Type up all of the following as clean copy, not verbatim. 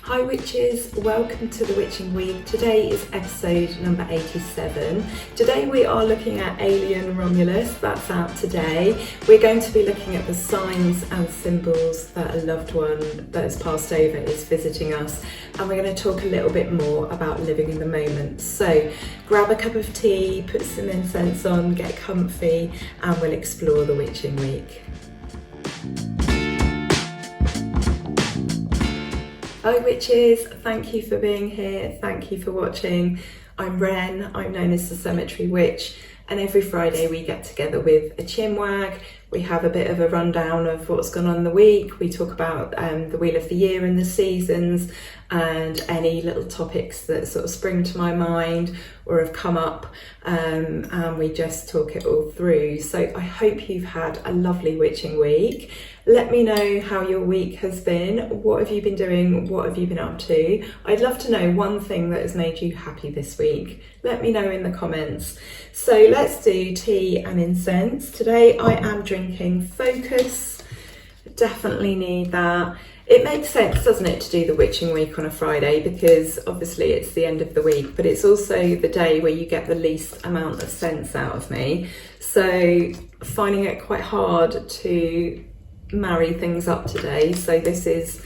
Hi witches, welcome to the Witching Week. Today is episode number 87. Today we are looking at Alien Romulus, that's out today. We're going to be looking at the signs and symbols that a loved one that has passed over is visiting us, and we're going to talk a little bit more about living in the moment. So grab a cup of tea, put some incense on, get comfy, and we'll explore the Witching Week. Hi witches, thank you for being here, thank you for watching. I'm Wren, I'm known as the Cemetery Witch, and every Friday we get together with a chinwag. We have a bit of a rundown of what's gone on in the week. We talk about the Wheel of the Year and the seasons and any little topics that sort of spring to my mind or have come up, and we just talk it all through. So I hope you've had a lovely witching week. Let me know how your week has been. What have you been doing? What have you been up to? I'd love to know one thing that has made you happy this week. Let me know in the comments. So let's do tea and incense. Today I am drinking Focus. Definitely need that. It makes sense, doesn't it, to do the Witching Week on a Friday, because obviously it's the end of the week, but it's also the day where you get the least amount of sense out of me. So finding it quite hard to marry things up today. So this is,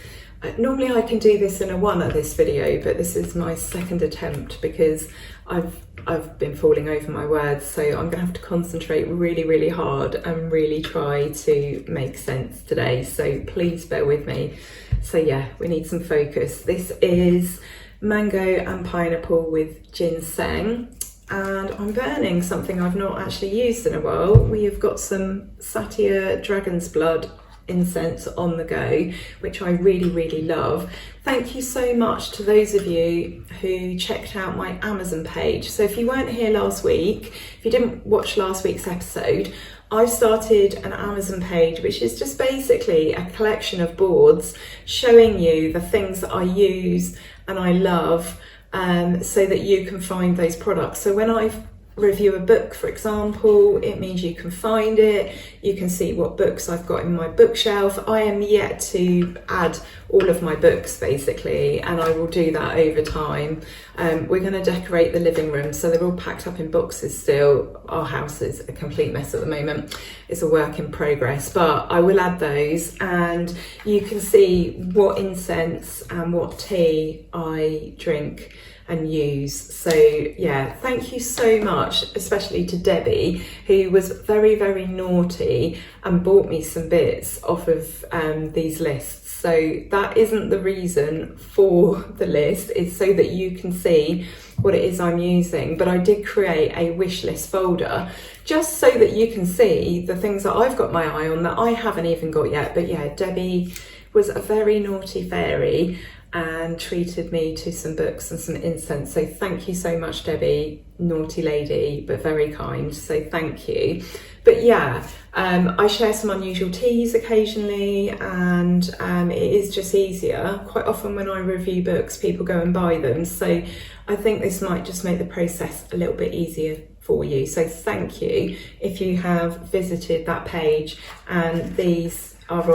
normally I can do this in a one at this video, but this is my second attempt because I've been falling over my words, so I'm gonna have to concentrate really hard and really try to make sense today, so please bear with me. So yeah, we need some focus. This is mango and pineapple with ginseng, and I'm burning something I've not actually used in a while. We have got some Satyr Dragon's Blood incense on the go, which I really love. Thank you so much to those of you who checked out my Amazon page. So if you weren't here last week, if you didn't watch last week's episode, I've started an Amazon page which is just basically a collection of boards showing you the things that I use and I love, so that you can find those products. So when I review a book, for example, it means you can find it, you can see what books I've got in my bookshelf. I am yet to add all of my books basically, and I will do that over time. We're going to decorate the living room, so they're all packed up in boxes still. Our house is a complete mess at the moment. It's a work in progress, but I will add those, and you can see what incense and what tea I drink and use. So yeah, thank you so much, especially to Debbie, who was very naughty and bought me some bits off of these lists. So that isn't the reason for the list, it's so that you can see what it is I'm using. But I did create a wish list folder just so that you can see the things that I've got my eye on that I haven't even got yet. But yeah, Debbie was a very naughty fairy and treated me to some books and some incense. So thank you so much, Debbie. Naughty lady, but very kind. So thank you. But yeah, I share some unusual teas occasionally, and it is just easier. Quite often when I review books, people go and buy them. So I think this might just make the process a little bit easier for you. So thank you if you have visited that page, and these are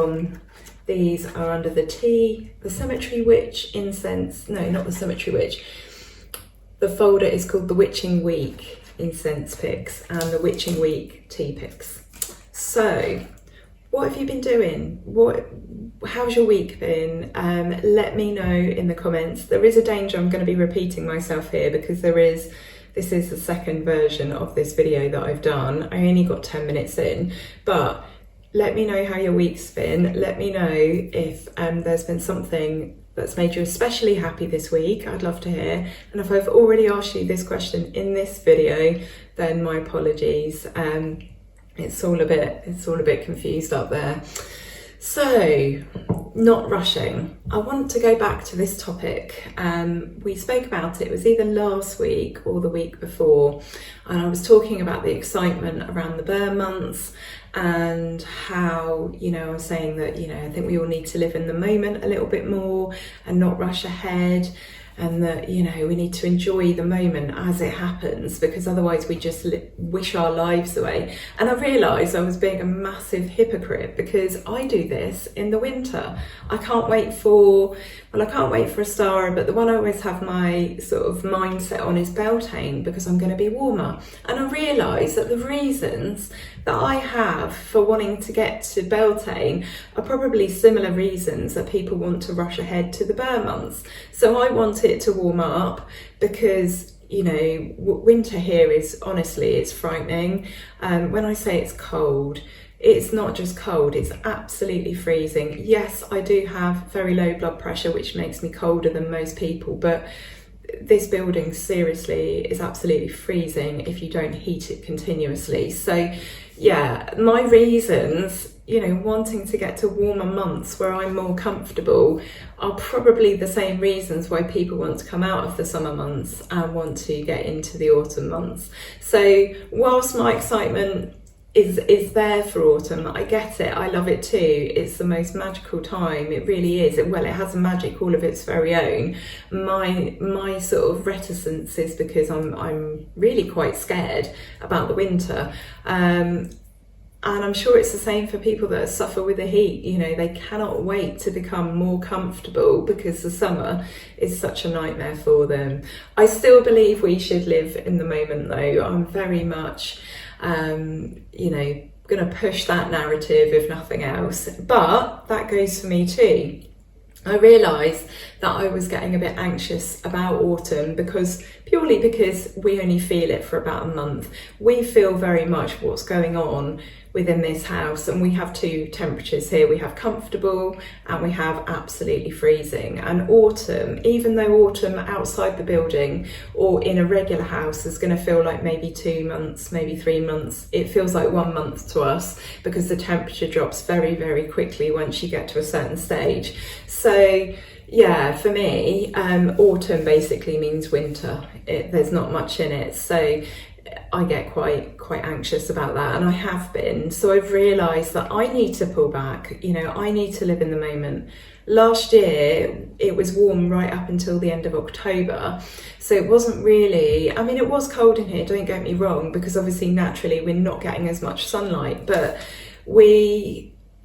under the tea, the Cemetery Witch incense, no, not the Cemetery Witch. The folder is called the Witching Week incense picks and the Witching Week tea picks. So what have you been doing? How's your week been? Let me know in the comments. There is a danger I'm going to be repeating myself here, because this is the second version of this video that I've done. I only got 10 minutes in, but let me know how your week's been. Let me know if there's been something that's made you especially happy this week. I'd love to hear. And if I've already asked you this question in this video, then my apologies. It's all a bit confused up there. So, not rushing. I want to go back to this topic. We spoke about it was either last week or the week before, and I was talking about the excitement around the burn months, and how, I was saying that, I think we all need to live in the moment a little bit more and not rush ahead. and that, you know, we need to enjoy the moment as it happens, because otherwise we just wish our lives away. And I realised I was being a massive hypocrite, because I do this in the winter. I can't wait for a star, but the one I always have my sort of mindset on is Beltane, because I'm going to be warmer. And I realised that the reasons that I have for wanting to get to Beltane are probably similar reasons that people want to rush ahead to the Burr months. So I want it to warm up because, you know, winter here is, honestly, it's frightening. When I say it's cold, it's not just cold, it's absolutely freezing. Yes, I do have very low blood pressure, which makes me colder than most people, but this building seriously is absolutely freezing if you don't heat it continuously. So yeah, my reasons, you know, wanting to get to warmer months where I'm more comfortable are probably the same reasons why people want to come out of the summer months and want to get into the autumn months. So whilst my excitement is there for autumn, I get it, I love it too. It's the most magical time, it really is. Well, it has a magic all of its very own. My sort of reticence is because I'm really quite scared about the winter. And I'm sure it's the same for people that suffer with the heat. You know, they cannot wait to become more comfortable because the summer is such a nightmare for them. I still believe we should live in the moment though. I'm very much you know, going to push that narrative if nothing else, but that goes for me too. I realised that I was getting a bit anxious about autumn purely because we only feel it for about a month. We feel very much what's going on within this house, and we have two temperatures here. We have comfortable and we have absolutely freezing. And autumn, even though autumn outside the building or in a regular house is going to feel like maybe 2 months, maybe 3 months, it feels like 1 month to us because the temperature drops very, very quickly once you get to a certain stage. So yeah, for me, autumn basically means winter. There's not much in it. So I get quite anxious about that, and I have been. So I've realised that I need to pull back, you know, I need to live in the moment. Last year, it was warm right up until the end of October. So it wasn't really, I mean, it was cold in here, don't get me wrong, because obviously naturally we're not getting as much sunlight, but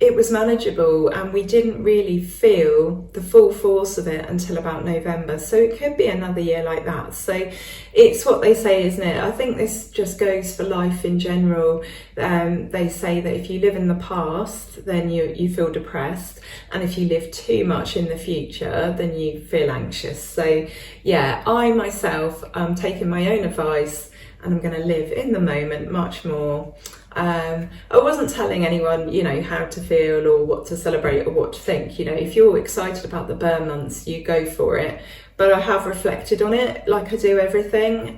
it was manageable and we didn't really feel the full force of it until about November. So it could be another year like that. So it's what they say, isn't it? I think this just goes for life in general. They say that if you live in the past, then you feel depressed. And if you live too much in the future, then you feel anxious. So yeah, I myself am taking my own advice and I'm going to live in the moment much more. I wasn't telling anyone, you know, how to feel or what to celebrate or what to think. You know, if you're excited about the Burr months, you go for it. But I have reflected on it, like I do everything,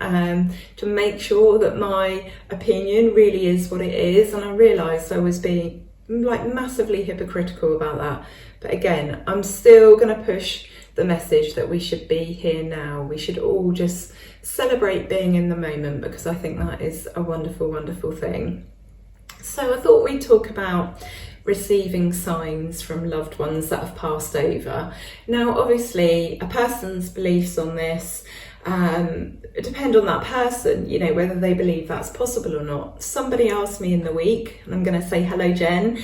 to make sure that my opinion really is what it is. And I realised I was being like massively hypocritical about that. But again, I'm still going to push the message that we should be here now. We should all just celebrate being in the moment, because I think that is a wonderful, wonderful thing. So I thought we'd talk about receiving signs from loved ones that have passed over. Now, obviously, a person's beliefs on this depend on that person, you know, whether they believe that's possible or not. Somebody asked me in the week, and I'm going to say hello, Jen,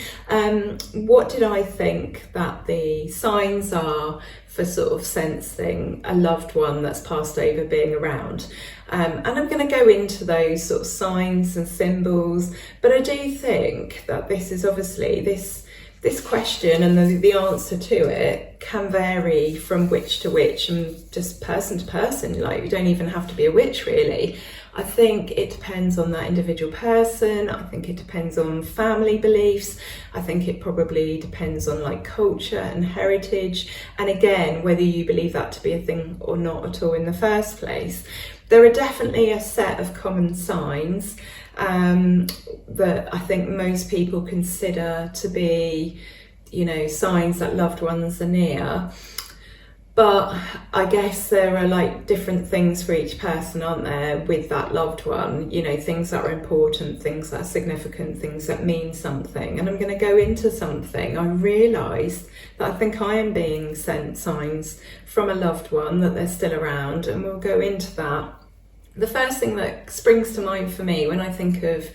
what did I think that the signs are for sort of sensing a loved one that's passed over being around? And I'm going to go into those sort of signs and symbols, but I do think that this is obviously, this question and the answer to it can vary from witch to witch and just person to person. Like, you don't even have to be a witch, really. I think it depends on that individual person. I think it depends on family beliefs. I think it probably depends on like culture and heritage. And again, whether you believe that to be a thing or not at all in the first place. There are definitely a set of common signs that I think most people consider to be, you know, signs that loved ones are near. But I guess there are like different things for each person, aren't there, with that loved one, you know, things that are important, things that are significant, things that mean something. And I'm going to go into something. I realised that I think I am being sent signs from a loved one that they're still around, and we'll go into that. The first thing that springs to mind for me when I think of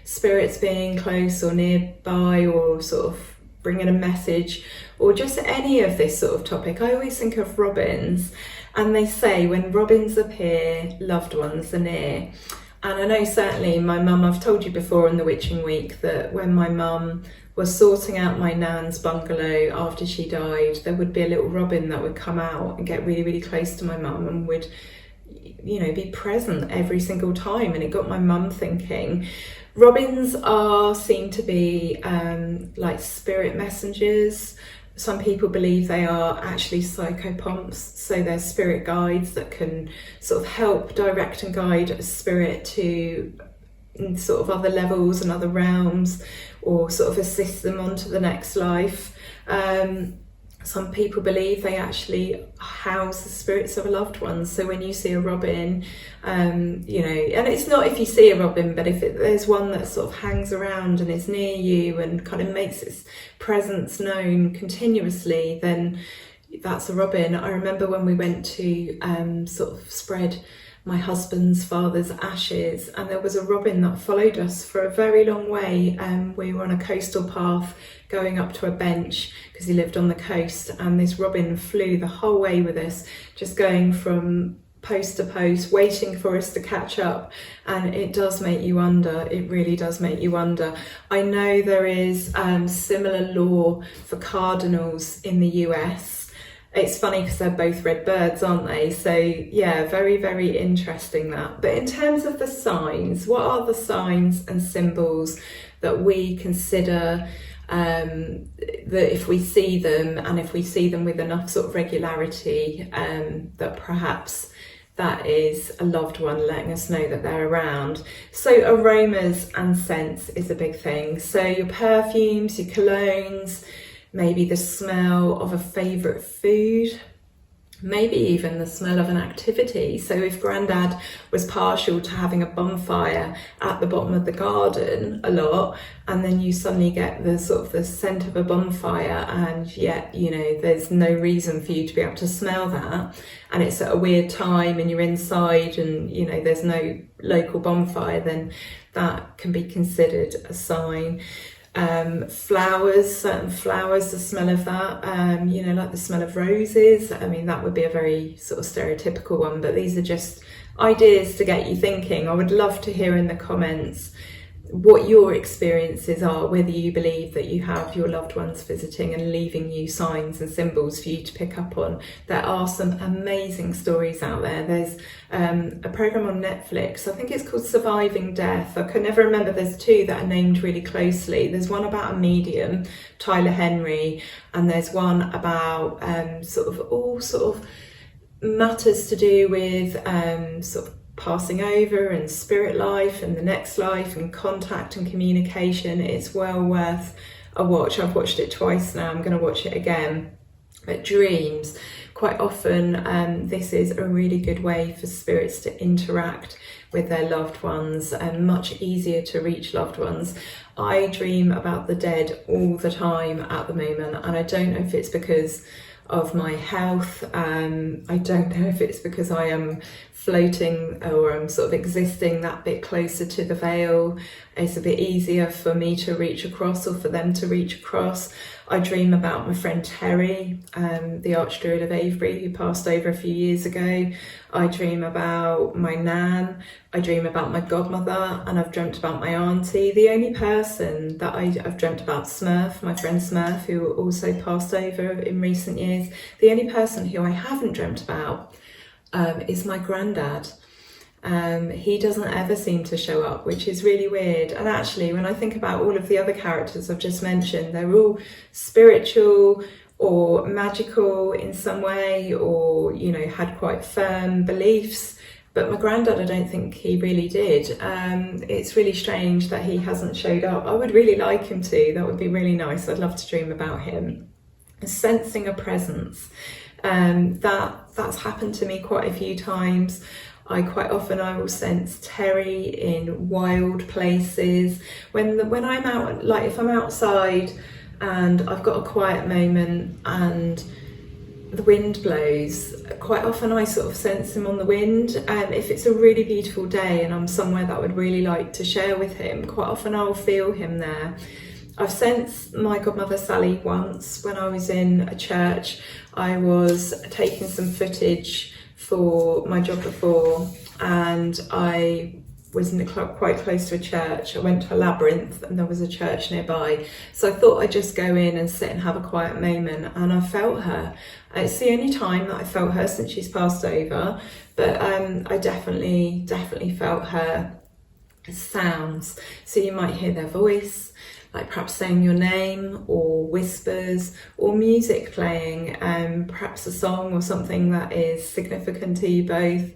spirits being close or nearby, or sort of bringing a message, or just any of this sort of topic, I always think of robins. And they say when robins appear, loved ones are near. And I know certainly my mum, I've told you before in the Witching Week that when my mum was sorting out my nan's bungalow after she died, there would be a little robin that would come out and get really, really close to my mum and would, you know, be present every single time. And it got my mum thinking. Robins seem to be like spirit messengers. Some people believe they are actually psychopomps, so they're spirit guides that can sort of help direct and guide a spirit to sort of other levels and other realms, or sort of assist them onto the next life. Some people believe they actually house the spirits of a loved one. So when you see a robin, you know, and it's not if you see a robin, but if there's one that sort of hangs around and is near you and kind of makes its presence known continuously, then that's a robin. I remember when we went to sort of spread my husband's father's ashes, and there was a robin that followed us for a very long way. We were on a coastal path going up to a bench because he lived on the coast, and this robin flew the whole way with us, just going from post to post, waiting for us to catch up. And it does make you wonder, it really does make you wonder. I know there is similar law for cardinals in the US. It's funny because they're both red birds, aren't they? So yeah, very, very interesting that. But in terms of the signs, what are the signs and symbols that we consider that if we see them, and if we see them with enough sort of regularity, that perhaps that is a loved one letting us know that they're around? So aromas and scents is a big thing. So your perfumes, your colognes, maybe the smell of a favourite food, maybe even the smell of an activity. So if Grandad was partial to having a bonfire at the bottom of the garden a lot, and then you suddenly get the sort of the scent of a bonfire, and yet, you know, there's no reason for you to be able to smell that, and it's at a weird time and you're inside and, you know, there's no local bonfire, then that can be considered a sign. Flowers, certain flowers, the smell of that, you know, like the smell of roses. I mean, that would be a very sort of stereotypical one, but these are just ideas to get you thinking. I would love to hear in the comments what your experiences are, whether you believe that you have your loved ones visiting and leaving you signs and symbols for you to pick up on. There are some amazing stories out there. There's a program on Netflix, I think it's called Surviving Death. I can never remember, there's two that are named really closely. There's one about a medium, Tyler Henry, and there's one about sort of all sort of matters to do with sort of passing over and spirit life and the next life and contact and communication. It's well worth a watch. I've watched it twice now, I'm going to watch it again. But dreams, quite often this is a really good way for spirits to interact with their loved ones, and much easier to reach loved ones. I dream about the dead all the time at the moment, and I don't know if it's because of my health, I don't know if it's because I am floating or I'm sort of existing that bit closer to the veil. It's a bit easier for me to reach across, or for them to reach across. I dream about my friend Terry, the Archdruid of Avebury, who passed over a few years ago. I dream about my nan, I dream about my godmother, and I've dreamt about my auntie. The only person that I've dreamt about, Smurf, my friend Smurf, who also passed over in recent years. The only person who I haven't dreamt about is my granddad. He doesn't ever seem to show up, which is really weird. And actually, when I think about all of the other characters I've just mentioned, they're all spiritual or magical in some way, or, you know, had quite firm beliefs. But my granddad, I don't think he really did. It's really strange that he hasn't showed up. I would really like him to. That would be really nice. I'd love to dream about him. Sensing a presence. That's happened to me quite a few times. I will sense Terry in wild places. When I'm out, like if I'm outside and I've got a quiet moment and the wind blows, quite often I sort of sense him on the wind. And if it's a really beautiful day and I'm somewhere that I would really like to share with him, quite often I'll feel him there. I've sensed my godmother Sally once when I was in a church. I was taking some footage for my job before, and I was quite close to a church. I went to a labyrinth and there was a church nearby, so I thought I'd just go in and sit and have a quiet moment, and I felt her. It's the only time that I felt her since she's passed over, but I definitely felt her sounds. So you might hear their voice, like perhaps saying your name, or whispers, or music playing, perhaps a song or something that is significant to you both,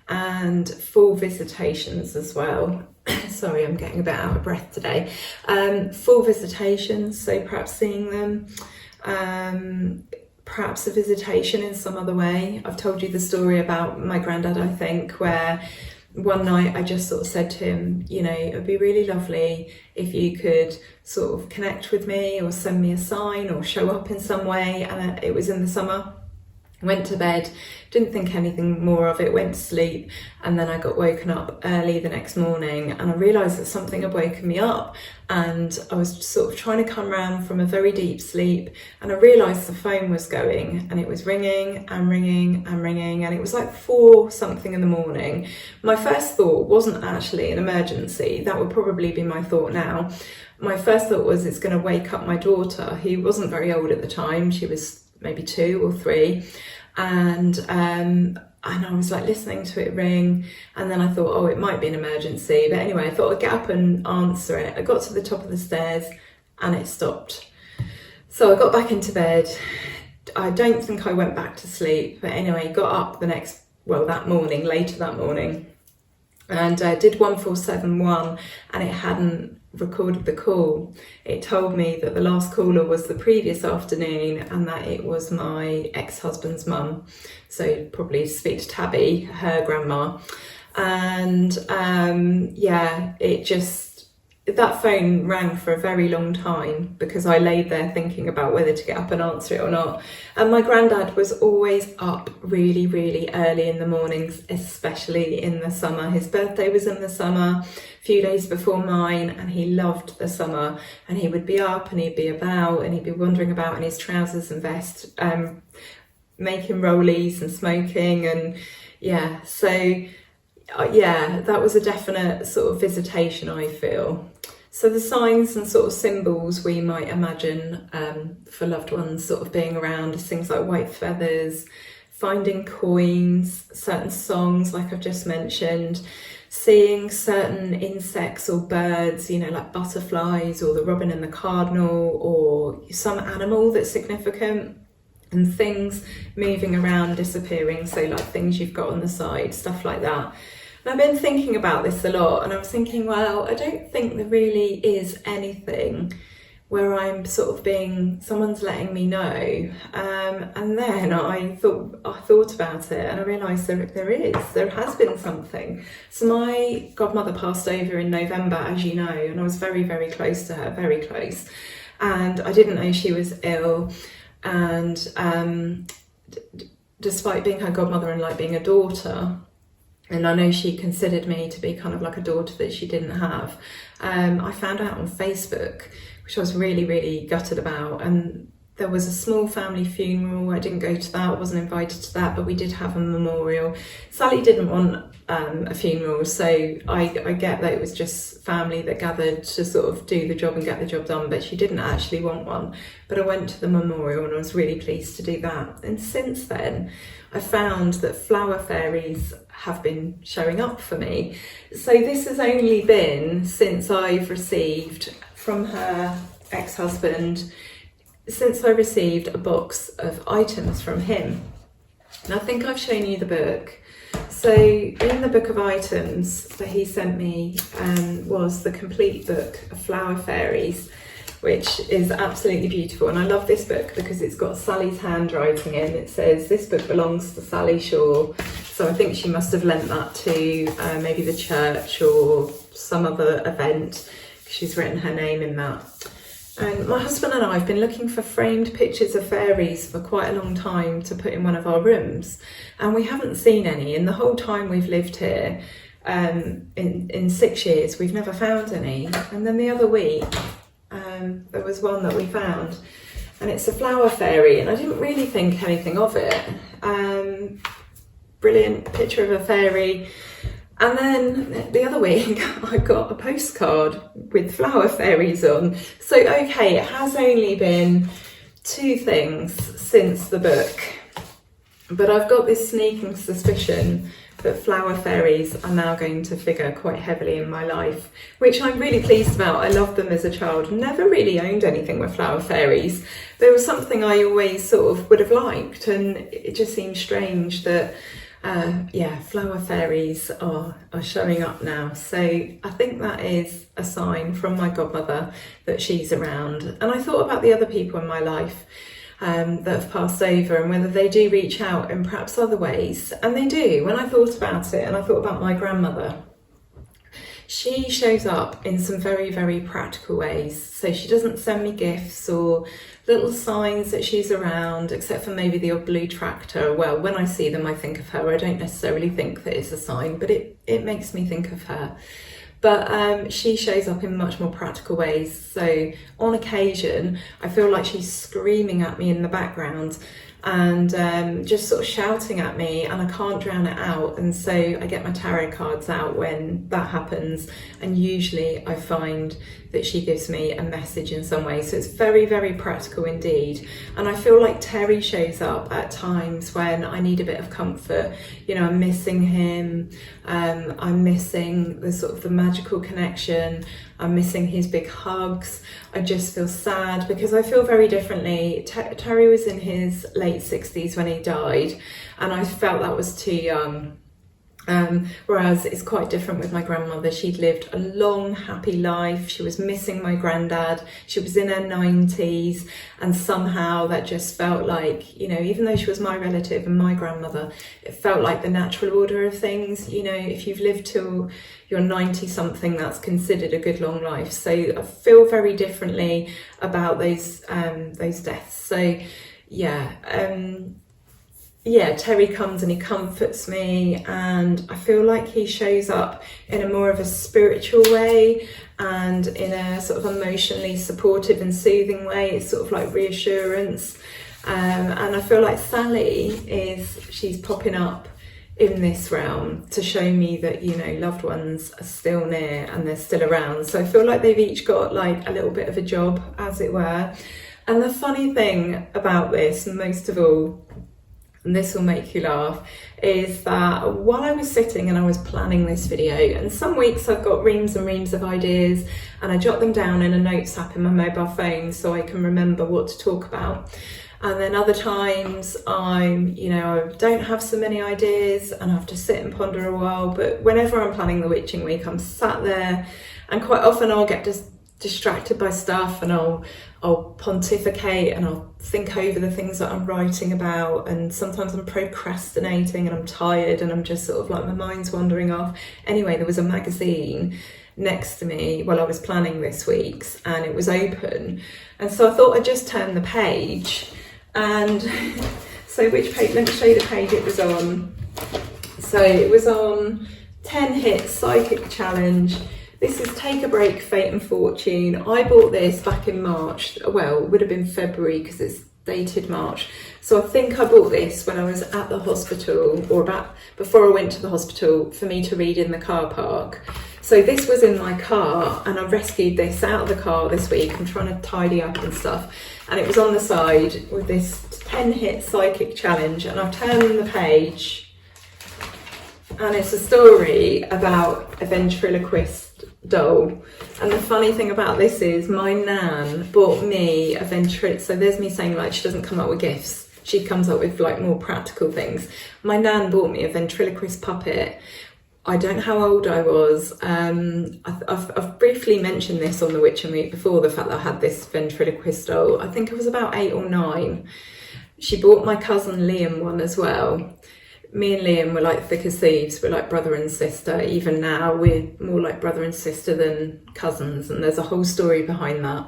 and full visitations as well. Sorry, I'm getting a bit out of breath today. Full visitations, so perhaps seeing them, perhaps a visitation in some other way. I've told you the story about my granddad, I think, where one night I just sort of said to him, you know, it would be really lovely if you could sort of connect with me or send me a sign or show up in some way. And it was in the summer. Went to bed, didn't think anything more of it, went to sleep, and then I got woken up early the next morning and I realised that something had woken me up, and I was sort of trying to come round from a very deep sleep, and I realised the phone was going and it was ringing and ringing and ringing, and it was like 4 something in the morning. My first thought wasn't actually an emergency. That would probably be my thought now. My first thought was, it's going to wake up my daughter, who wasn't very old at the time. She was maybe 2 or 3, and I was like listening to it ring, and then I thought, oh, it might be an emergency. But anyway, I thought I'd get up and answer it. I got to the top of the stairs and it stopped. So I got back into bed. I don't think I went back to sleep, but anyway, got up later that morning, and did 1471, and it hadn't recorded the call. It told me that the last caller was the previous afternoon and that it was my ex-husband's mum, so probably speak to Tabby, her grandma. And that phone rang for a very long time because I laid there thinking about whether to get up and answer it or not. And my granddad was always up really, really early in the mornings, especially in the summer. His birthday was in the summer, a few days before mine, and he loved the summer. And he would be up and he'd be about and he'd be wandering about in his trousers and vest, making rollies and smoking. And that was a definite sort of visitation, I feel. So the signs and sort of symbols we might imagine for loved ones sort of being around is things like white feathers, finding coins, certain songs like I've just mentioned, seeing certain insects or birds, you know, like butterflies or the robin and the cardinal, or some animal that's significant, and things moving around, disappearing, so like things you've got on the side, stuff like that. And I've been thinking about this a lot, and I was thinking, well, I don't think there really is anything where I'm sort of someone's letting me know. And then I thought about it, and I realised there has been something. So my godmother passed over in November, as you know, and I was very, very close to her, very close. And I didn't know she was ill. And despite being her godmother and like being a daughter, and I know she considered me to be kind of like a daughter that she didn't have, I found out on Facebook, which I was really, really gutted about. And there was a small family funeral. I didn't go to that, I wasn't invited to that, but we did have a memorial. Sally didn't want a funeral, so I get that it was just family that gathered to sort of do the job and get the job done, but she didn't actually want one. But I went to the memorial and I was really pleased to do that. And since then, I found that flower fairies have been showing up for me. So this has only been since I've received from her ex-husband, since I received a box of items from him. And I think I've shown you the book. So in the book of items that he sent me was the complete book of flower fairies, which is absolutely beautiful. And I love this book because it's got Sally's handwriting in. It says, "This book belongs to Sally Shaw." So I think she must have lent that to maybe the church or some other event. She's written her name in that. And my husband and I have been looking for framed pictures of fairies for quite a long time to put in one of our rooms, and we haven't seen any. In the whole time we've lived here, in 6 years, we've never found any. And then the other week, there was one that we found, and it's a flower fairy, and I didn't really think anything of it. Brilliant picture of a fairy. And then the other week I got a postcard with flower fairies on. So okay, it has only been 2 things since the book, but I've got this sneaking suspicion that flower fairies are now going to figure quite heavily in my life, which I'm really pleased about. I loved them as a child, never really owned anything with flower fairies. There was something I always sort of would have liked, and it just seems strange that flower fairies are showing up now. So I think that is a sign from my godmother that she's around. And I thought about the other people in my life that have passed over, and whether they do reach out in perhaps other ways. And they do. When I thought about it, and I thought about my grandmother, she shows up in some very, very practical ways. So she doesn't send me gifts or little signs that she's around, except for maybe the odd blue tractor. Well, when I see them, I think of her. I don't necessarily think that it's a sign, but it makes me think of her. But she shows up in much more practical ways. So on occasion, I feel like she's screaming at me in the background and just sort of shouting at me, and I can't drown it out. And so I get my tarot cards out when that happens, and usually I find that she gives me a message in some way. So it's very, very practical indeed. And I feel like Terry shows up at times when I need a bit of comfort. You know, I'm missing him, I'm missing the sort of the magical connection, I'm missing his big hugs. I just feel sad because I feel very differently. Terry was in his late 60s when he died, and I felt that was too young. Whereas it's quite different with my grandmother. She'd lived a long, happy life. She was missing my granddad. She was in her 90s, and somehow that just felt like, you know, even though she was my relative and my grandmother, it felt like the natural order of things. You know, if you've lived till you're 90 something, that's considered a good long life. So I feel very differently about those deaths. So Terry comes and he comforts me, and I feel like he shows up in a more of a spiritual way and in a sort of emotionally supportive and soothing way. It's sort of like reassurance. And I feel like Sally she's popping up in this realm to show me that, you know, loved ones are still near and they're still around. So I feel like they've each got like a little bit of a job, as it were. And the funny thing about this, most of all, and this will make you laugh, is that while I was sitting and I was planning this video, and some weeks I've got reams and reams of ideas and I jot them down in a notes app in my mobile phone so I can remember what to talk about. And then other times I don't have so many ideas and I have to sit and ponder a while. But whenever I'm planning the witching week, I'm sat there, and quite often I'll get distracted by stuff, and I'll pontificate and I'll think over the things that I'm writing about, and sometimes I'm procrastinating and I'm tired and I'm just sort of like my mind's wandering off. Anyway, there was a magazine next to me while I was planning this week's, and it was open, and so I thought I'd just turn the page. And so which page? Let me show you the page it was on. So it was on 10 Hits Psychic Challenge. This is Take a Break, Fate and Fortune. I bought this back in March. Well, it would have been February because it's dated March. So I think I bought this when I was at the hospital, or about before I went to the hospital, for me to read in the car park. So this was in my car, and I rescued this out of the car this week. I'm trying to tidy up and stuff. And it was on the side with this 10 Hit Psychic Challenge, and I've turned the page, and it's a story about a ventriloquist doll. And the funny thing about this is my nan bought me a ventriloquist. So there's me saying like she doesn't come up with gifts. She comes up with like more practical things. My nan bought me a ventriloquist puppet I don't know how old I was. I've briefly mentioned this on the Witch and Week before, the fact that I had this ventriloquist doll. I think I was about 8 or 9. She bought my cousin Liam one as well. Me and Liam were like thick as thieves. We're like brother and sister. Even now, we're more like brother and sister than cousins, and there's a whole story behind that.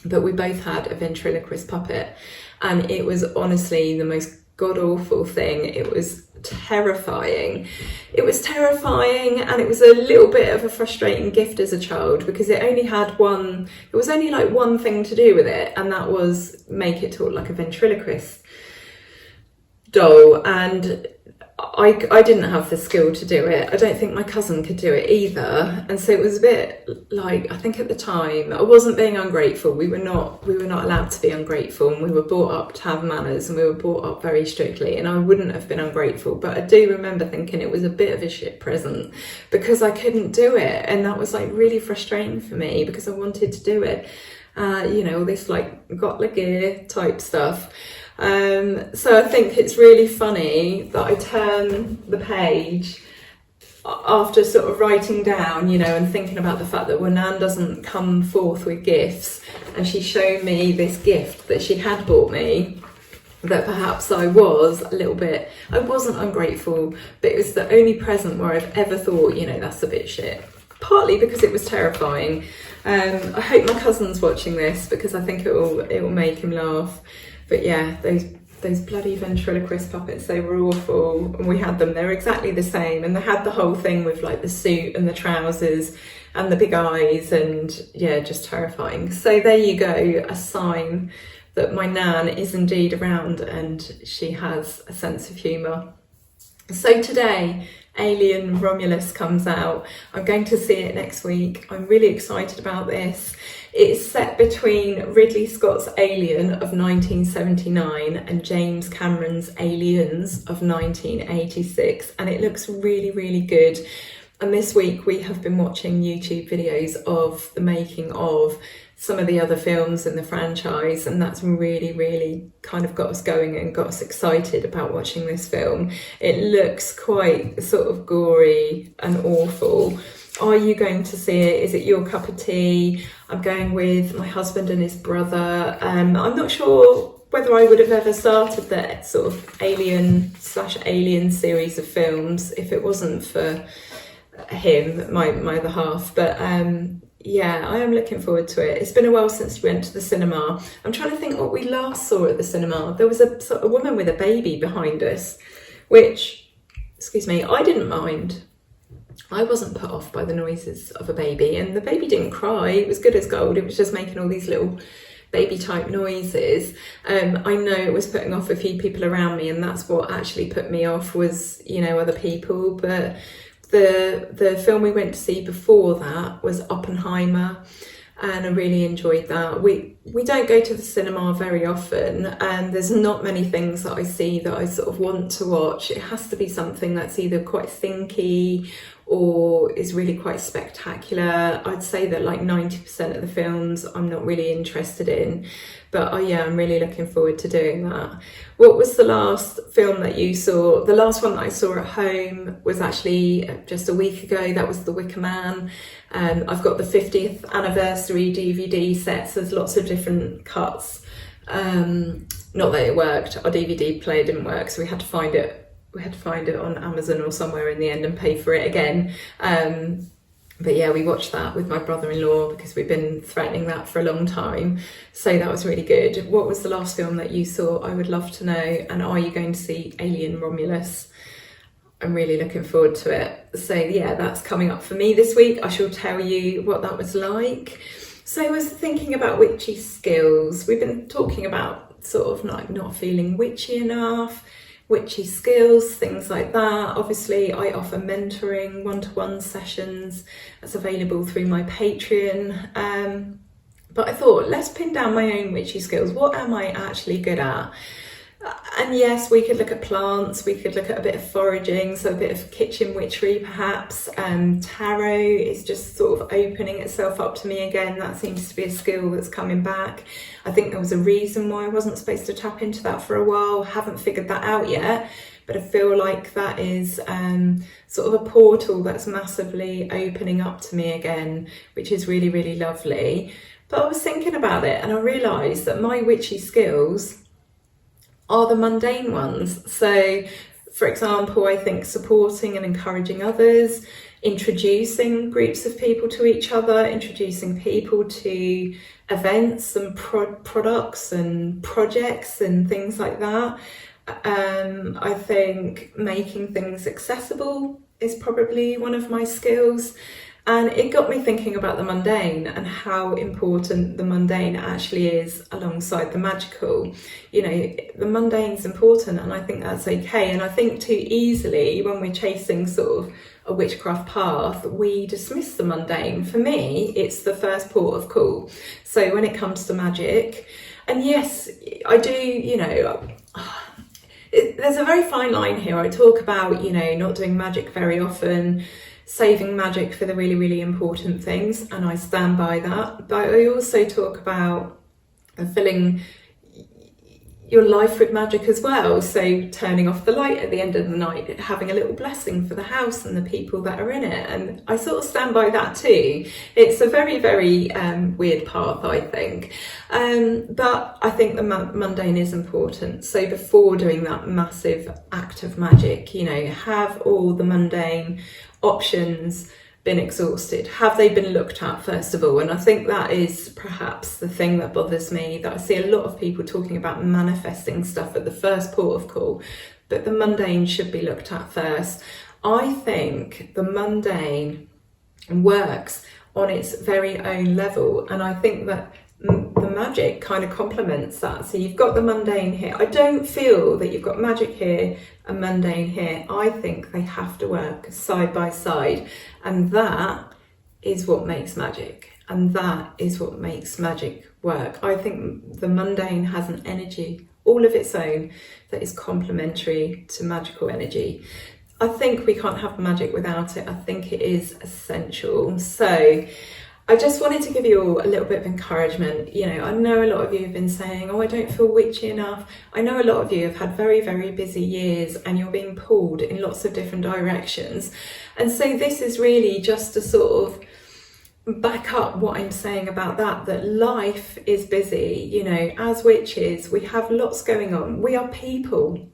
But we both had a ventriloquist puppet, and it was honestly the most god-awful thing. It was terrifying. It was terrifying, and it was a little bit of a frustrating gift as a child, because it only had one, it was only like one thing to do with it, and that was make it talk like a ventriloquist doll. And I didn't have the skill to do it. I don't think my cousin could do it either. And so it was a bit like, I think at the time, I wasn't being ungrateful. We were not allowed to be ungrateful, and we were brought up to have manners, and we were brought up very strictly, and I wouldn't have been ungrateful. But I do remember thinking it was a bit of a shit present because I couldn't do it. And that was like really frustrating for me because I wanted to do it. You know, all this like got the gear type stuff. So I think it's really funny that I turn the page after sort of writing down, you know, and thinking about the fact that Nan doesn't come forth with gifts, and she showed me this gift that she had bought me, that perhaps I was a little bit, I wasn't ungrateful, but it was the only present where I've ever thought, you know, that's a bit shit. Partly because it was terrifying. I hope my cousin's watching this because I think it will make him laugh. But yeah, those bloody ventriloquist puppets, they were awful. And we had them, they were exactly the same. And they had the whole thing with like the suit and the trousers and the big eyes, and yeah, just terrifying. So there you go, a sign that my Nan is indeed around and she has a sense of humour. So today, Alien Romulus comes out. I'm going to see it next week. I'm really excited about this. It's set between Ridley Scott's Alien of 1979 and James Cameron's Aliens of 1986, and it looks really, really good. And this week we have been watching YouTube videos of the making of some of the other films in the franchise, and that's really, really kind of got us going and got us excited about watching this film. It looks quite sort of gory and awful. Are you going to see it? Is it your cup of tea? I'm going with my husband and his brother. I'm not sure whether I would have ever started that sort of Alien/Alien series of films if it wasn't for him, my other half. But yeah, I am looking forward to it. It's been a while since we went to the cinema. I'm trying to think what we last saw at the cinema. There was a woman with a baby behind us, which, excuse me, I didn't mind. I wasn't put off by the noises of a baby, and the baby didn't cry. It was good as gold. It was just making all these little baby type noises. I know it was putting off a few people around me, and that's what actually put me off was, you know, other people. But the film we went to see before that was Oppenheimer, and I really enjoyed that. We don't go to the cinema very often, and there's not many things that I see that I sort of want to watch. It has to be something that's either quite thinky or is really quite spectacular. I'd say that like 90% of the films I'm not really interested in, but yeah, I'm really looking forward to doing that. What was the last film that you saw? The last one that I saw at home was actually just a week ago. That was The Wicker Man. I've got the 50th anniversary DVD sets. There's lots of different cuts. Not that it worked. Our DVD player didn't work, so we had to find it. We had to find it on Amazon or somewhere in the end and pay for it again. But yeah, we watched that with my brother-in-law because we've been threatening that for a long time. So that was really good. What was the last film that you saw? I would love to know. And are you going to see Alien Romulus? I'm really looking forward to it. So yeah, that's coming up for me this week. I shall tell you what that was like. So I was thinking about witchy skills. We've been talking about sort of like not feeling witchy enough, witchy skills, things like that. Obviously, I offer mentoring, one-to-one sessions that's available through my Patreon. But I thought, let's pin down my own witchy skills. What am I actually good at? And yes, we could look at plants, we could look at a bit of foraging, so a bit of kitchen witchery perhaps. Tarot is just sort of opening itself up to me again. That seems to be a skill that's coming back. I think there was a reason why I wasn't supposed to tap into that for a while. Haven't figured that out yet, but I feel like that is sort of a portal that's massively opening up to me again, which is really, really lovely. But I was thinking about it and I realised that my witchy skills are the mundane ones. So, for example, I think supporting and encouraging others, introducing groups of people to each other, introducing people to events and products and projects and things like that. I think making things accessible is probably one of my skills. And it got me thinking about the mundane and how important the mundane actually is alongside the magical. You know, the mundane's important, and I think that's okay. And I think too easily when we're chasing sort of a witchcraft path, we dismiss the mundane. For me, it's the first port of call. So when it comes to magic, and yes, I do, you know, there's a very fine line here. I talk about, you know, not doing magic very often, saving magic for the really, really important things, and I stand by that. But I also talk about filling your life with magic as well. So turning off the light at the end of the night, having a little blessing for the house and the people that are in it. And I sort of stand by that too. It's a very, very weird path, I think. But I think the mundane is important. So before doing that massive act of magic, you know, have all the mundane options been exhausted? Have they been looked at first of all? And I think that is perhaps the thing that bothers me, that I see a lot of people talking about manifesting stuff at the first port of call, but the mundane should be looked at first. I think the mundane works on its very own level, and I think that the magic kind of complements that. So you've got the mundane here. I don't feel that you've got magic here and mundane here. I think they have to work side by side, and that is what makes magic, and that is what makes magic work. I think the mundane has an energy all of its own that is complementary to magical energy. I think we can't have magic without it. I think it is essential. So I just wanted to give you all a little bit of encouragement. You know, I know a lot of you have been saying, oh, I don't feel witchy enough. I know a lot of you have had very, very busy years and you're being pulled in lots of different directions. And so this is really just to sort of back up what I'm saying about that life is busy. You know, as witches, we have lots going on. We are people.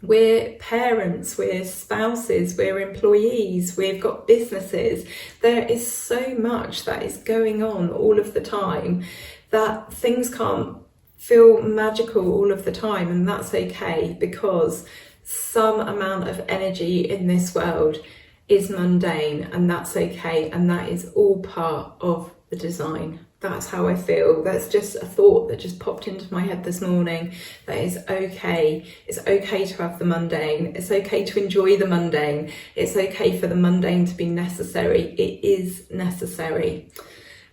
We're parents, we're spouses, we're employees, we've got businesses. There is so much that is going on all of the time that things can't feel magical all of the time, and that's okay, because some amount of energy in this world is mundane, and that's okay, and that is all part of the design. That's how I feel. That's just a thought that just popped into my head this morning. That is okay. It's okay to have the mundane. It's okay to enjoy the mundane. It's okay for the mundane to be necessary. It is necessary.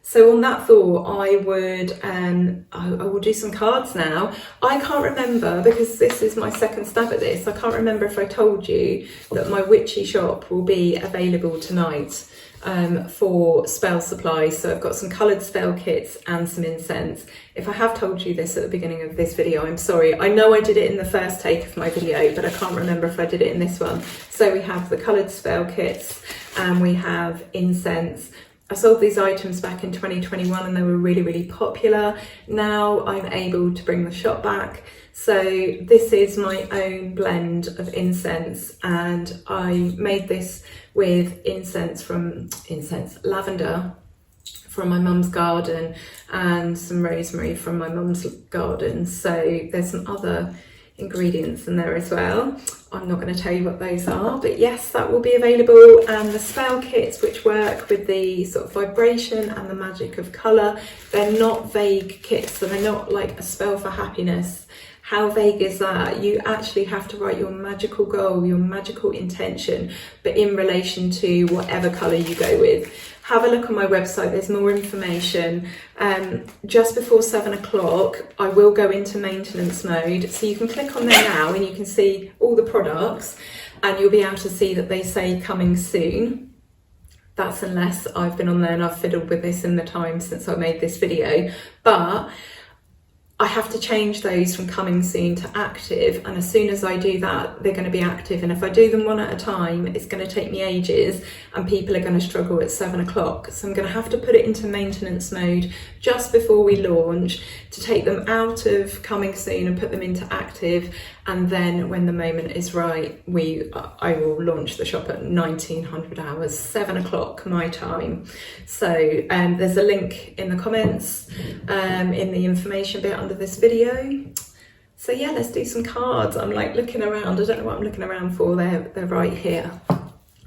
So on that thought, I will do some cards now. I can't remember, because this is my second stab at this, I can't remember if I told you that my witchy shop will be available tonight for spell supplies. So I've got some coloured spell kits and some incense. If I have told you this at the beginning of this video, I'm sorry. I know I did it in the first take of my video, but I can't remember if I did it in this one. So we have the coloured spell kits and we have incense. I sold these items back in 2021 and they were really, really popular. Now I'm able to bring the shop back. So this is my own blend of incense, and I made this with lavender from my mum's garden and some rosemary from my mum's garden. So there's some other ingredients in there as well. I'm not going to tell you what those are, but yes, that will be available. And the spell kits, which work with the sort of vibration and the magic of colour, they're not vague kits, so they're not like a spell for happiness. How vague is that? You actually have to write your magical goal, your magical intention, but in relation to whatever colour you go with. Have a look on my website, there's more information. Just before 7 o'clock, I will go into maintenance mode. So you can click on there now and you can see all the products, and you'll be able to see that they say coming soon. That's unless I've been on there and I've fiddled with this in the time since I made this video. But I have to change those from coming soon to active, and as soon as I do that, they're going to be active. And if I do them one at a time, it's going to take me ages and people are going to struggle at 7 o'clock. So I'm going to have to put it into maintenance mode just before we launch to take them out of coming soon and put them into active. And then when the moment is right, I will launch the shop at 1900 hours, 7 o'clock my time. So there's a link in the comments, in the information bit under this video. So yeah, let's do some cards. I'm like looking around. I don't know what I'm looking around for. They're right here.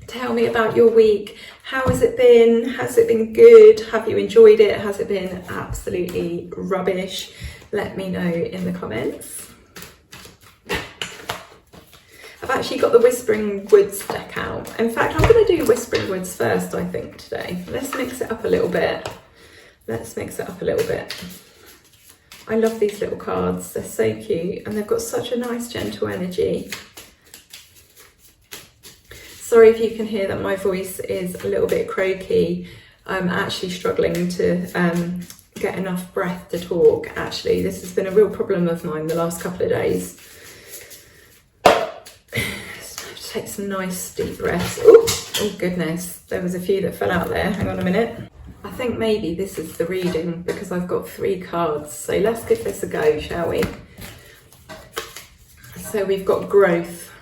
Tell me about your week. How has it been? Has it been good? Have you enjoyed it? Has it been absolutely rubbish? Let me know in the comments. I've actually got the Whispering Woods deck out. In fact, I'm going to do Whispering Woods first, I think, today. Let's mix it up a little bit. I love these little cards. They're so cute and they've got such a nice gentle energy. Sorry if you can hear that my voice is a little bit croaky. I'm actually struggling to get enough breath to talk, actually. This has been a real problem of mine the last couple of days. Take some nice deep breaths. Oh goodness, there was a few that fell out there. Hang on a minute. I think maybe this is the reading because I've got 3 cards. So let's give this a go, shall we? So we've got growth.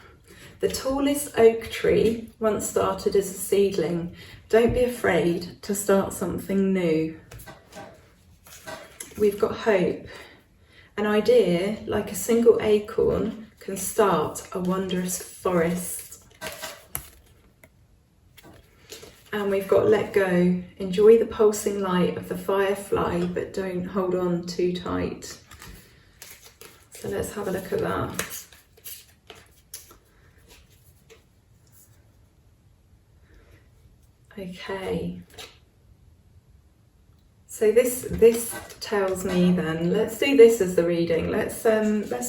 The tallest oak tree once started as a seedling. Don't be afraid to start something new. We've got hope. An idea, like a single acorn, can start a wondrous forest. And we've got let go. Enjoy the pulsing light of the firefly, but don't hold on too tight. So let's have a look at that. Okay. So this tells me then, let's do this as the reading. Let's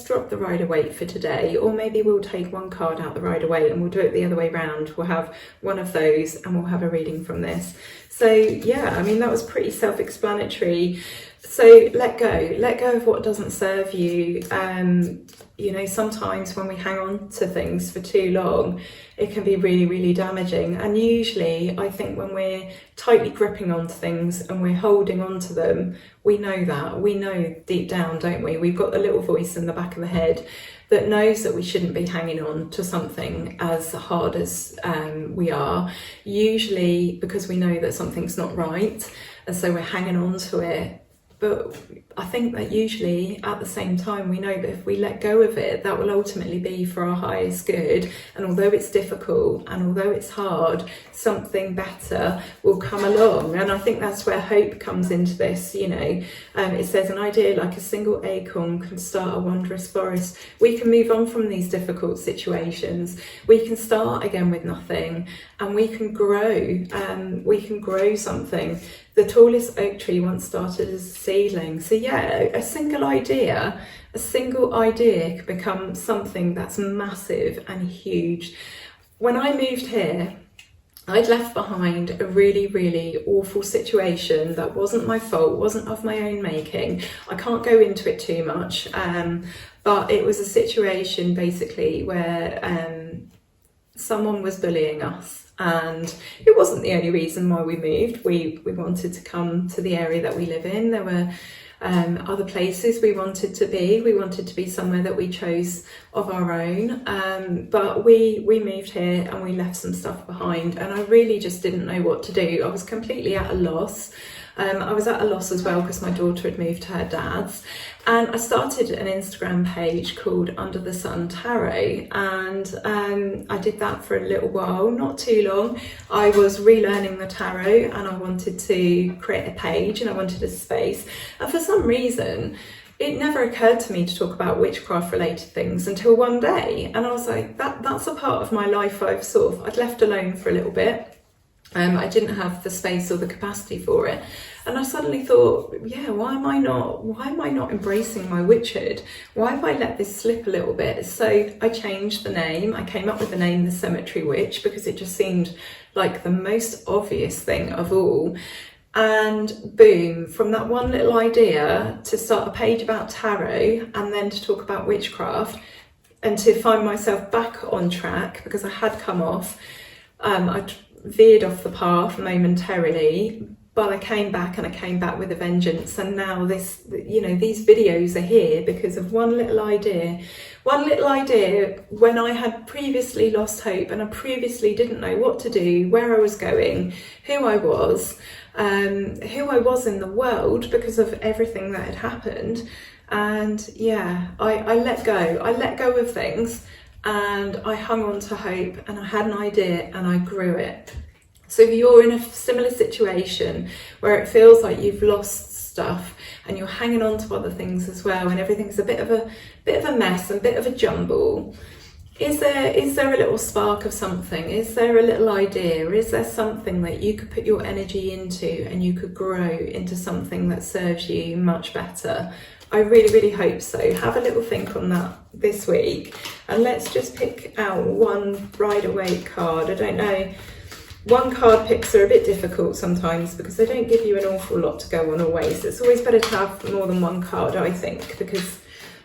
drop the Rider-Waite for today, or maybe we'll take one card out the Rider-Waite and we'll do it the other way round. We'll have one of those and we'll have a reading from this. So yeah, I mean, that was pretty self-explanatory. So let go of what doesn't serve you. You know, sometimes when we hang on to things for too long, it can be really, really damaging. And usually I think when we're tightly gripping onto things and we're holding on to them, we know deep down, don't we? We've got the little voice in the back of the head that knows that we shouldn't be hanging on to something as hard as we are, usually because we know that something's not right, and so we're hanging on to it. But I think that usually at the same time we know that if we let go of it, that will ultimately be for our highest good. And although it's difficult and although it's hard, something better will come along. And I think that's where hope comes into this, you know. It says an idea like a single acorn can start a wondrous forest. We can move on from these difficult situations. We can start again with nothing and we can grow something. The tallest oak tree once started as a seedling. So yeah, a single idea can become something that's massive and huge. When I moved here, I'd left behind a really, really awful situation that wasn't my fault, wasn't of my own making. I can't go into it too much, but it was a situation basically where someone was bullying us. And it wasn't the only reason why we moved. We wanted to come to the area that we live in. There were other places we wanted to be. We wanted to be somewhere that we chose of our own. But we moved here and we left some stuff behind. And I really just didn't know what to do. I was completely at a loss. I was at a loss as well because my daughter had moved to her dad's, and I started an Instagram page called Under the Sun Tarot, and I did that for a little while, not too long. I was relearning the tarot and I wanted to create a page and I wanted a space, and for some reason it never occurred to me to talk about witchcraft related things until one day, and I was like, that's a part of my life I'd left alone for a little bit. I didn't have the space or the capacity for it, and I suddenly thought, yeah, why am I not embracing my witchhood? Why have I let this slip a little bit? So I changed the name. I came up with the name The Cemetery Witch because it just seemed like the most obvious thing of all. And boom, from that one little idea to start a page about tarot and then to talk about witchcraft and to find myself back on track, because I had come off, I veered off the path momentarily, but I came back, and I came back with a vengeance. And now this, you know, these videos are here because of one little idea when I had previously lost hope and I previously didn't know what to do, where I was going, who I was in the world because of everything that had happened. And yeah, I let go of things, and I hung on to hope, and I had an idea and I grew it. So if you're in a similar situation where it feels like you've lost stuff and you're hanging on to other things as well, and everything's a bit of a mess and a bit of a jumble, is there a little spark of something? Is there a little idea? Is there something that you could put your energy into and you could grow into something that serves you much better? I really, really hope so. Have a little think on that this week, and let's just pick out one Rider-Waite card. I don't know. One card picks are a bit difficult sometimes because they don't give you an awful lot to go on always. It's always better to have more than one card, I think, because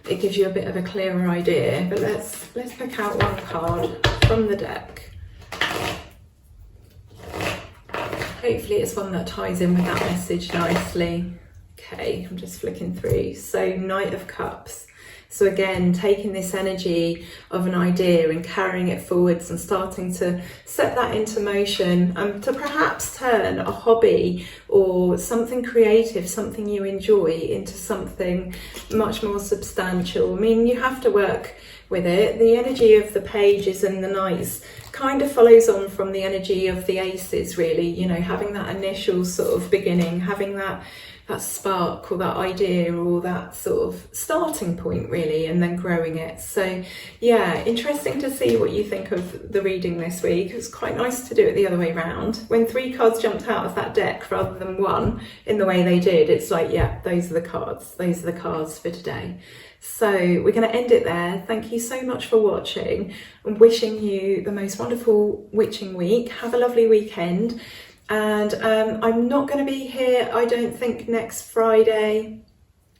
it gives you a bit of a clearer idea. But let's pick out one card from the deck. Hopefully it's one that ties in with that message nicely. Okay, I'm just flicking through. So Knight of Cups. So again, taking this energy of an idea and carrying it forwards and starting to set that into motion, to perhaps turn a hobby or something creative, something you enjoy, into something much more substantial. I mean, you have to work with it. The energy of the pages and the knights kind of follows on from the energy of the aces, really, you know, having that initial sort of beginning, having that spark or that idea or that sort of starting point, really, and then growing it. So yeah, interesting to see what you think of the reading this week. It was quite nice to do it the other way around. When 3 cards jumped out of that deck rather than 1 in the way they did, it's like, yeah, those are the cards for today. So we're going to end it there. Thank you so much for watching. I'm wishing you the most wonderful witching week. Have a lovely weekend. And I'm not going to be here, I don't think, next Friday.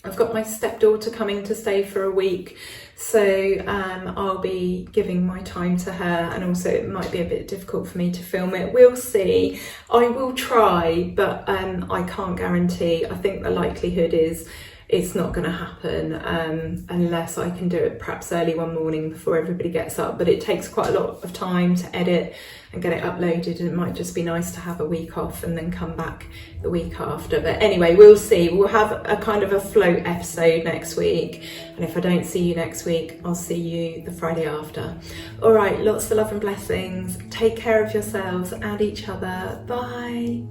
I've got my stepdaughter coming to stay for a week, so I'll be giving my time to her, and also it might be a bit difficult for me to film it. We'll see. I will try, but I can't guarantee. I think the likelihood is it's not going to happen unless I can do it perhaps early one morning before everybody gets up. But it takes quite a lot of time to edit and get it uploaded, and it might just be nice to have a week off and then come back the week after. But anyway, we'll see. We'll have a kind of a float episode next week, and if I don't see you next week, I'll see you the Friday after. All right, lots of love and blessings. Take care of yourselves and each other. Bye.